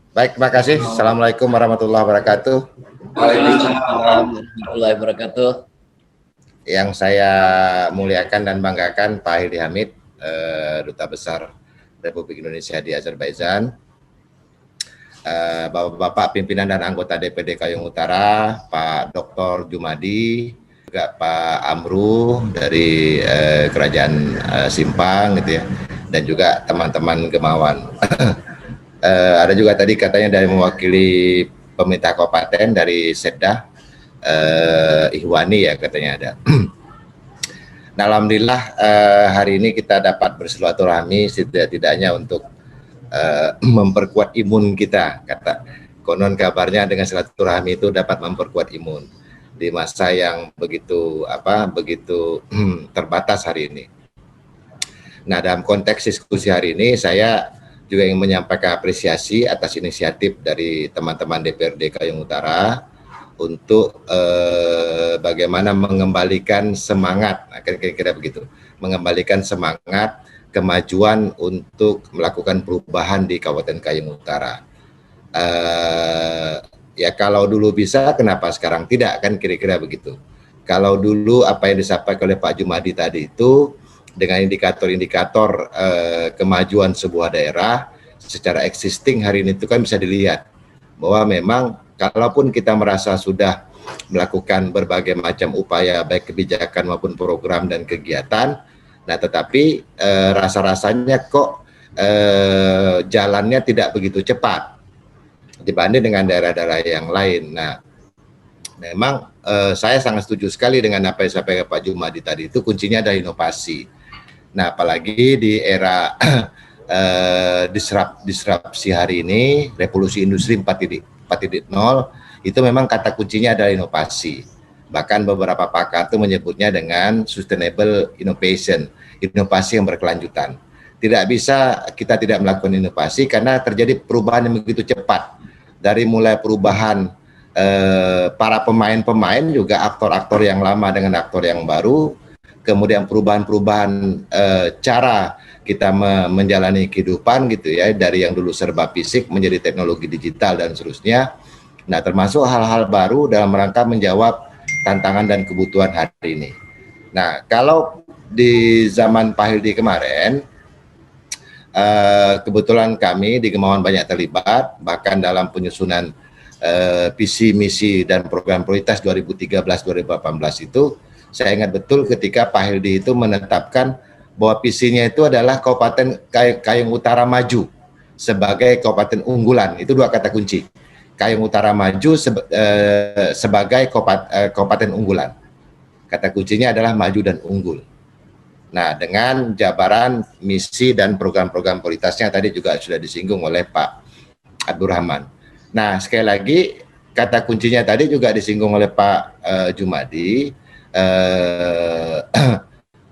Baik, terima kasih. Assalamualaikum warahmatullahi wabarakatuh. Waalaikumsalam warahmatullahi wabarakatuh. Yang saya muliakan dan banggakan Pak Hildi Hamid, Duta Besar Republik Indonesia di Azerbaijan, Bapak-Bapak pimpinan dan anggota DPD Kayong Utara, Pak Dr. Jumadi, juga Pak Amru dari Kerajaan Simpang, gitu ya, dan juga teman-teman Gemawan. Ada juga tadi katanya dari mewakili pemerintah kabupaten dari Setda, Ihwani ya katanya ada. Nah, alhamdulillah hari ini kita dapat bersilaturahmi setidak-tidaknya untuk memperkuat imun kita. Kata konon kabarnya dengan silaturahmi itu dapat memperkuat imun di masa yang begitu terbatas hari ini. Nah, dalam konteks diskusi hari ini saya juga ingin menyampaikan apresiasi atas inisiatif dari teman-teman DPRD Kayong Utara untuk bagaimana mengembalikan semangat, kira-kira begitu, mengembalikan semangat kemajuan untuk melakukan perubahan di Kabupaten Kayong Utara. Ya kalau dulu bisa, kenapa sekarang tidak, kan kira-kira begitu. Kalau dulu apa yang disampaikan oleh Pak Jumadi tadi itu dengan indikator-indikator kemajuan sebuah daerah secara existing hari ini itu kan bisa dilihat bahwa memang kalaupun kita merasa sudah melakukan berbagai macam upaya baik kebijakan maupun program dan kegiatan, nah tetapi rasa-rasanya kok jalannya tidak begitu cepat dibanding dengan daerah-daerah yang lain. Nah, memang saya sangat setuju sekali dengan apa yang disampaikan Pak Jumadi tadi, itu kuncinya adalah inovasi. Nah, apalagi di era disrupsi hari ini, revolusi industri 4.0, itu memang kata kuncinya adalah inovasi. Bahkan beberapa pakar itu menyebutnya dengan sustainable innovation, inovasi yang berkelanjutan. Tidak bisa kita tidak melakukan inovasi karena terjadi perubahan yang begitu cepat. Dari mulai perubahan para pemain-pemain, juga aktor-aktor yang lama dengan aktor yang baru, kemudian perubahan-perubahan cara kita menjalani kehidupan gitu ya, dari yang dulu serba fisik menjadi teknologi digital dan seterusnya. Nah, termasuk hal-hal baru dalam rangka menjawab tantangan dan kebutuhan hari ini. Nah, kalau di zaman Pak Hildi kemarin, kebetulan kami di Gemawan banyak terlibat, bahkan dalam penyusunan visi, misi, dan program prioritas 2013-2018 itu, saya ingat betul ketika Pak Hildi itu menetapkan bahwa visinya itu adalah Kabupaten Kayong Utara maju sebagai kabupaten unggulan. Itu dua kata kunci. Kayong Utara maju sebagai kabupaten unggulan. Kata kuncinya adalah maju dan unggul. Nah, dengan jabaran misi dan program-program prioritasnya tadi juga sudah disinggung oleh Pak Abdurrahman. Nah, sekali lagi kata kuncinya tadi juga disinggung oleh Pak Jumadi.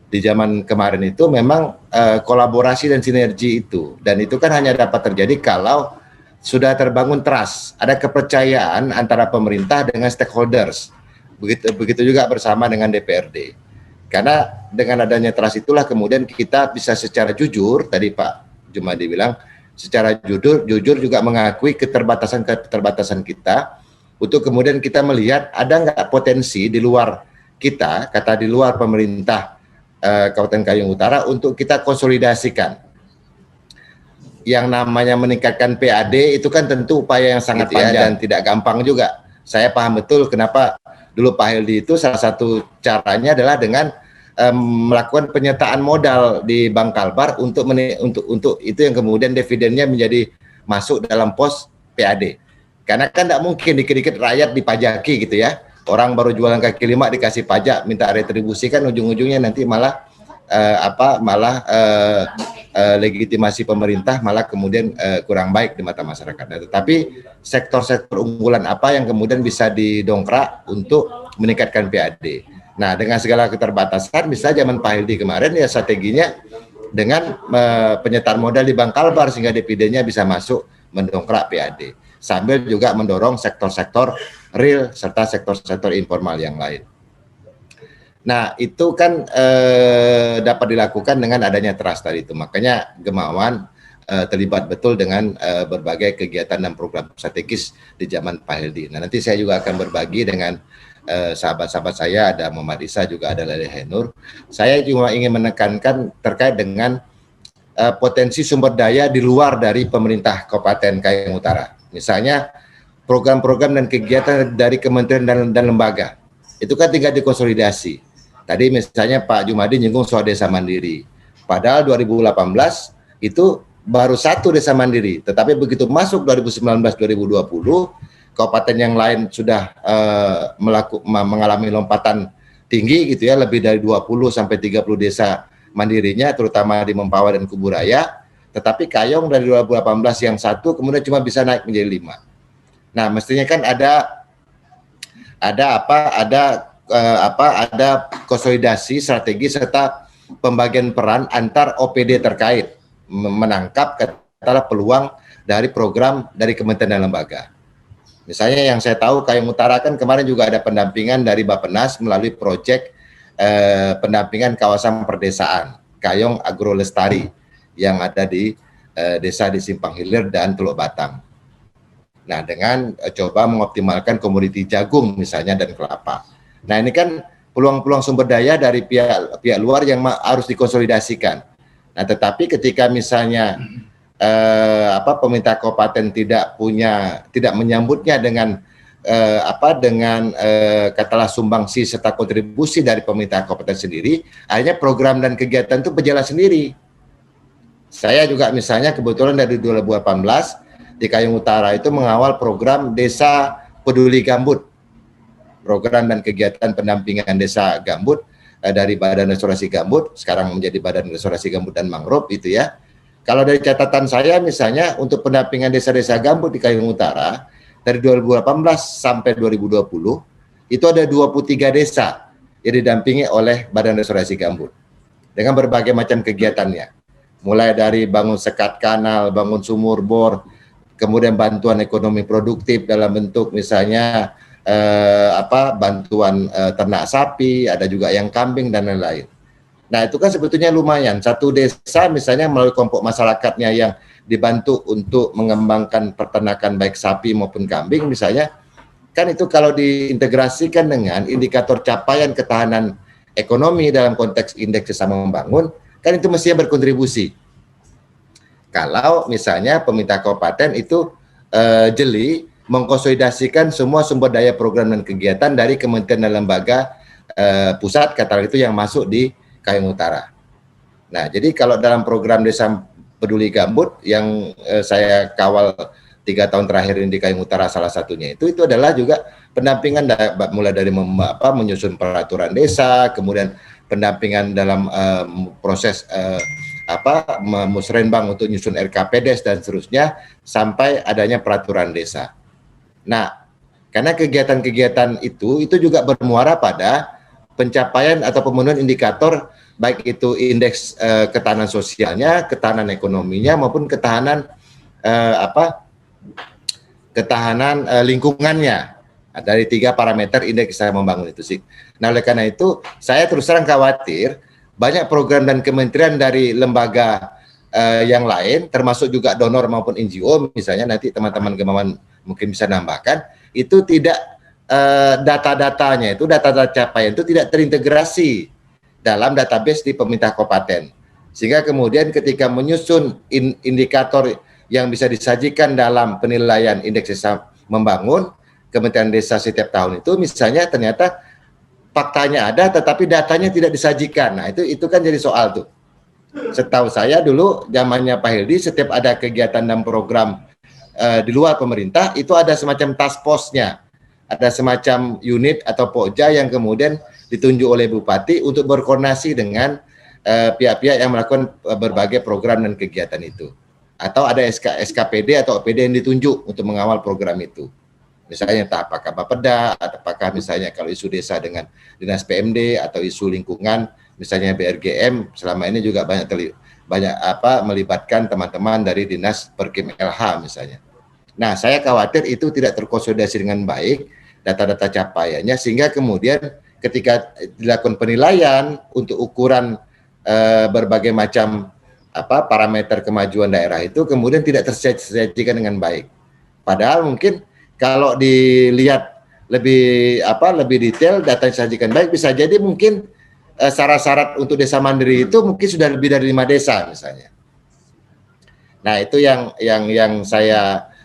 Di zaman kemarin itu memang kolaborasi dan sinergi itu, dan itu kan hanya dapat terjadi kalau sudah terbangun trust, ada kepercayaan antara pemerintah dengan stakeholders, begitu juga bersama dengan DPRD. Karena dengan adanya trust itulah kemudian kita bisa secara jujur, tadi Pak Jumadi bilang, secara jujur juga mengakui keterbatasan kita, untuk kemudian kita melihat ada nggak potensi di luar kita, kata di luar pemerintah Kabupaten Kayong Utara, untuk kita konsolidasikan. Yang namanya meningkatkan PAD itu kan tentu upaya yang sangat panjang dan tidak gampang juga. Saya paham betul kenapa dulu Pak Hildi itu salah satu caranya adalah dengan melakukan penyertaan modal di Bank Kalbar untuk itu yang kemudian dividennya menjadi masuk dalam pos PAD. Karena kan tidak mungkin dikit-dikit rakyat dipajaki gitu ya. Orang baru jualan kaki lima dikasih pajak, minta retribusi, kan ujung-ujungnya nanti malah legitimasi pemerintah malah kemudian kurang baik di mata masyarakat. Nah, tetapi sektor-sektor unggulan apa yang kemudian bisa didongkrak untuk meningkatkan PAD. Nah, dengan segala keterbatasan, bisa zaman Pak Hildi kemarin ya strateginya dengan penyertaan modal di Bank Kalbar sehingga dividennya bisa masuk mendongkrak PAD, sambil juga mendorong sektor-sektor real serta sektor-sektor informal yang lain. Nah, itu kan dapat dilakukan dengan adanya trust tadi itu. Makanya Gemawan terlibat betul dengan berbagai kegiatan dan program strategis di zaman Pak Heldi. Nah, nanti saya juga akan berbagi dengan sahabat-sahabat saya, ada Muhammad Isa, juga ada Lele Henur. Saya cuma ingin menekankan terkait dengan potensi sumber daya di luar dari pemerintah Kabupaten Kayong Utara. Misalnya program-program dan kegiatan dari kementerian dan lembaga. Itu kan tinggal dikonsolidasi. Tadi misalnya Pak Jumadi nyinggung soal desa mandiri. Padahal 2018 itu baru satu desa mandiri, tetapi begitu masuk 2019-2020, kabupaten yang lain sudah mengalami lompatan tinggi gitu ya, lebih dari 20 sampai 30 desa mandirinya, terutama di Mempawah dan Kuburaya. Tetapi Kayong dari 2018 yang satu kemudian cuma bisa naik menjadi 5. Nah, mestinya kan ada konsolidasi strategi serta pembagian peran antar OPD terkait menangkap katakanlah peluang dari program dari kementerian dan lembaga. Misalnya yang saya tahu Kayong Utara kan kemarin juga ada pendampingan dari Bappenas melalui proyek pendampingan kawasan perdesaan Kayong Agro Lestari yang ada di desa di Simpang Hilir dan Teluk Batang. Nah, dengan coba mengoptimalkan komoditi jagung misalnya dan kelapa. Nah, ini kan peluang-peluang sumber daya dari pihak luar yang harus dikonsolidasikan. Nah, tetapi ketika misalnya pemerintah kabupaten tidak menyambutnya dengan katakanlah sumbangsi serta kontribusi dari pemerintah kabupaten sendiri, akhirnya program dan kegiatan itu berjalan sendiri. Saya juga misalnya kebetulan dari 2018 di Kayong Utara itu mengawal program Desa Peduli Gambut, program dan kegiatan pendampingan desa gambut dari Badan Restorasi Gambut, sekarang menjadi Badan Restorasi Gambut dan Mangrove itu ya. Kalau dari catatan saya misalnya untuk pendampingan desa-desa gambut di Kayong Utara dari 2018 sampai 2020 itu ada 23 desa yang didampingi oleh Badan Restorasi Gambut dengan berbagai macam kegiatannya. Mulai dari bangun sekat kanal, bangun sumur bor, kemudian bantuan ekonomi produktif dalam bentuk misalnya bantuan ternak sapi, ada juga yang kambing dan lain-lain. Nah, itu kan sebetulnya lumayan. Satu desa misalnya melalui kelompok masyarakatnya yang dibantu untuk mengembangkan peternakan baik sapi maupun kambing misalnya, kan itu kalau diintegrasikan dengan indikator capaian ketahanan ekonomi dalam konteks indeks desa membangun, kan itu mestinya berkontribusi. Kalau misalnya pemerintah kabupaten itu jeli mengkonsolidasikan semua sumber daya program dan kegiatan dari kementerian dan lembaga pusat, katakanlah itu yang masuk di Kayong Utara. Nah, jadi kalau dalam program Desa Peduli Gambut yang saya kawal 3 tahun terakhir ini di Kayong Utara, salah satunya itu adalah juga pendampingan mulai dari menyusun peraturan desa, kemudian pendampingan dalam proses musrenbang untuk nyusun RKPDes dan seterusnya sampai adanya peraturan desa. Nah, karena kegiatan-kegiatan itu juga bermuara pada pencapaian atau pemenuhan indikator baik itu indeks ketahanan sosialnya, ketahanan ekonominya maupun ketahanan lingkungannya. Dari 3 parameter indeks desa membangun itu sih. Nah, oleh karena itu saya terus terang khawatir banyak program dan kementerian dari lembaga yang lain, termasuk juga donor maupun NGO, misalnya nanti teman-teman Gemawan mungkin bisa nambahkan, itu tidak data-datanya, itu data-data capaian itu tidak terintegrasi dalam database di pemerintah kabupaten. Sehingga kemudian ketika menyusun indikator yang bisa disajikan dalam penilaian indeks desa membangun, Kementerian Desa setiap tahun itu misalnya ternyata faktanya ada tetapi datanya tidak disajikan. Nah, itu kan jadi soal tuh. Setahu saya dulu zamannya Pak Hildi, setiap ada kegiatan dan program di luar pemerintah itu ada semacam task force-nya. Ada semacam unit atau pokja yang kemudian ditunjuk oleh bupati untuk berkoordinasi dengan pihak-pihak yang melakukan berbagai program dan kegiatan itu. Atau ada SKPD atau OPD yang ditunjuk untuk mengawal program itu. Misalnya entah apakah Bapeda, atau apakah misalnya kalau isu desa dengan Dinas PMD atau isu lingkungan, misalnya BRGM, selama ini juga banyak melibatkan teman-teman dari Dinas Perkim LH misalnya. Nah, saya khawatir itu tidak terkonsolidasi dengan baik data-data capaiannya, sehingga kemudian ketika dilakukan penilaian untuk ukuran berbagai macam parameter kemajuan daerah itu kemudian tidak tersajikan dengan baik. Padahal mungkin kalau dilihat lebih detail data yang disajikan baik, bisa jadi mungkin syarat-syarat untuk desa mandiri itu mungkin sudah lebih dari 5 desa misalnya. Nah, itu yang saya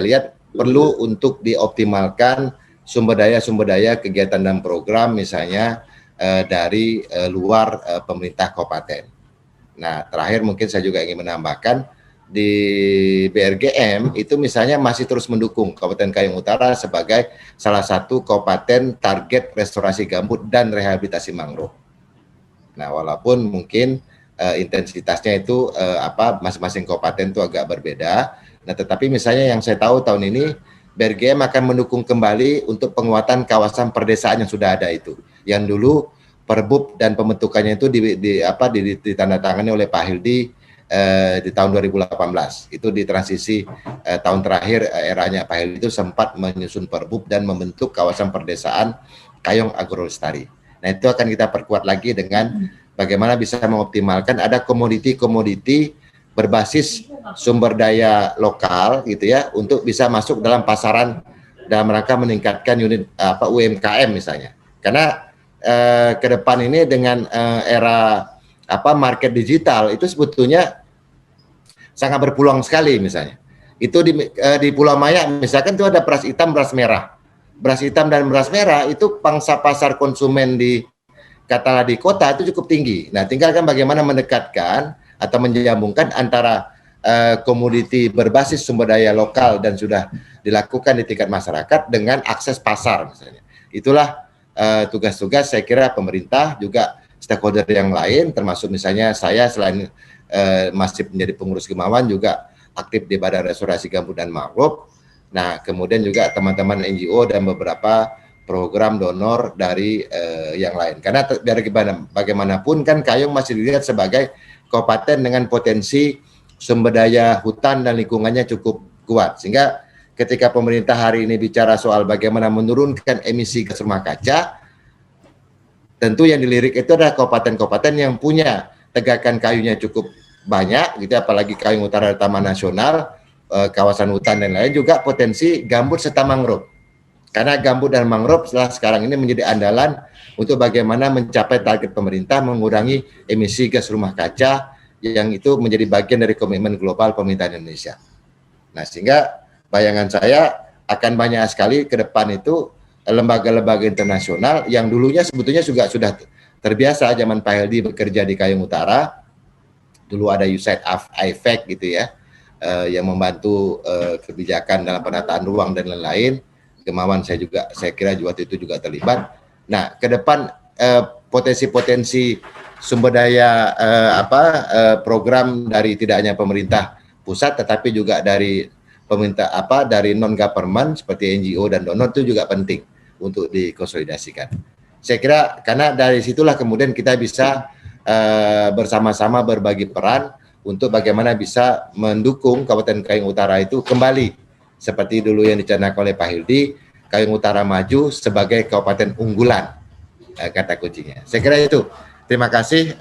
lihat perlu untuk dioptimalkan sumber daya kegiatan dan program misalnya dari luar pemerintah kabupaten. Nah, terakhir mungkin saya juga ingin menambahkan di BRGM itu misalnya masih terus mendukung Kabupaten Kayong Utara sebagai salah satu kabupaten target restorasi gambut dan rehabilitasi mangrove. Nah, walaupun mungkin intensitasnya itu masing-masing kabupaten itu agak berbeda. Nah, tetapi misalnya yang saya tahu tahun ini BRGM akan mendukung kembali untuk penguatan kawasan perdesaan yang sudah ada itu. Yang dulu Perbub dan pembentukannya itu ditandatangani oleh Pak Hildi di tahun 2018. Itu di transisi tahun terakhir eranya Pak Hildi itu sempat menyusun Perbub dan membentuk kawasan perdesaan Kayong Agrolestari. Nah, itu akan kita perkuat lagi dengan bagaimana bisa mengoptimalkan ada komoditi-komoditi berbasis sumber daya lokal gitu ya untuk bisa masuk dalam pasaran dalam rangka meningkatkan unit UMKM misalnya. Karena ke depan ini dengan era market digital itu sebetulnya sangat berpeluang sekali misalnya. Itu di Pulau Maya misalkan itu ada beras hitam, beras merah. Beras hitam dan beras merah itu pangsa pasar konsumen katakanlah di kota itu cukup tinggi. Nah, tinggal kan bagaimana mendekatkan atau menyambungkan antara komoditi berbasis sumber daya lokal dan sudah dilakukan di tingkat masyarakat dengan akses pasar misalnya. Itulah tugas-tugas saya kira pemerintah juga stakeholder yang lain termasuk misalnya saya selain masih menjadi pengurus Gemawan juga aktif di Badan Restorasi Gambut dan Mangrove. Nah, kemudian juga teman-teman NGO dan beberapa program donor dari yang lain. Karena dari bagaimanapun kan Kayong masih dilihat sebagai kabupaten dengan potensi sumber daya hutan dan lingkungannya cukup kuat. Sehingga ketika pemerintah hari ini bicara soal bagaimana menurunkan emisi gas rumah kaca, tentu yang dilirik itu adalah kabupaten-kabupaten yang punya tegakan kayunya cukup banyak, gitu. Apalagi Kayong Utara Taman Nasional, kawasan hutan dan lain juga potensi gambut serta mangrove. Karena gambut dan mangrove sekarang ini menjadi andalan untuk bagaimana mencapai target pemerintah mengurangi emisi gas rumah kaca yang itu menjadi bagian dari komitmen global pemerintah Indonesia. Nah, sehingga bayangan saya akan banyak sekali ke depan itu lembaga-lembaga internasional yang dulunya sebetulnya juga sudah terbiasa zaman Pak Heldi bekerja di Kayong Utara. Dulu ada USAID IFAC gitu ya, yang membantu kebijakan dalam penataan ruang dan lain-lain. Gemawan saya kira waktu itu juga terlibat. Nah, ke depan potensi-potensi sumber daya program dari tidak hanya pemerintah pusat tetapi juga dari pemerintah dari non government seperti NGO dan donor itu juga penting untuk dikonsolidasikan. Saya kira karena dari situlah kemudian kita bisa bersama-sama berbagi peran untuk bagaimana bisa mendukung Kabupaten Kayong Utara itu kembali seperti dulu yang dicanangkan oleh Pak Hildi, Kayong Utara maju sebagai kabupaten unggulan, kata kuncinya. Saya kira itu. Terima kasih.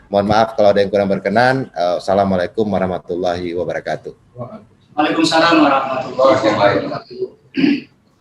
Mohon maaf kalau ada yang kurang berkenan. Assalamualaikum warahmatullahi wabarakatuh. Waalaikumsalam warahmatullahi wabarakatuh.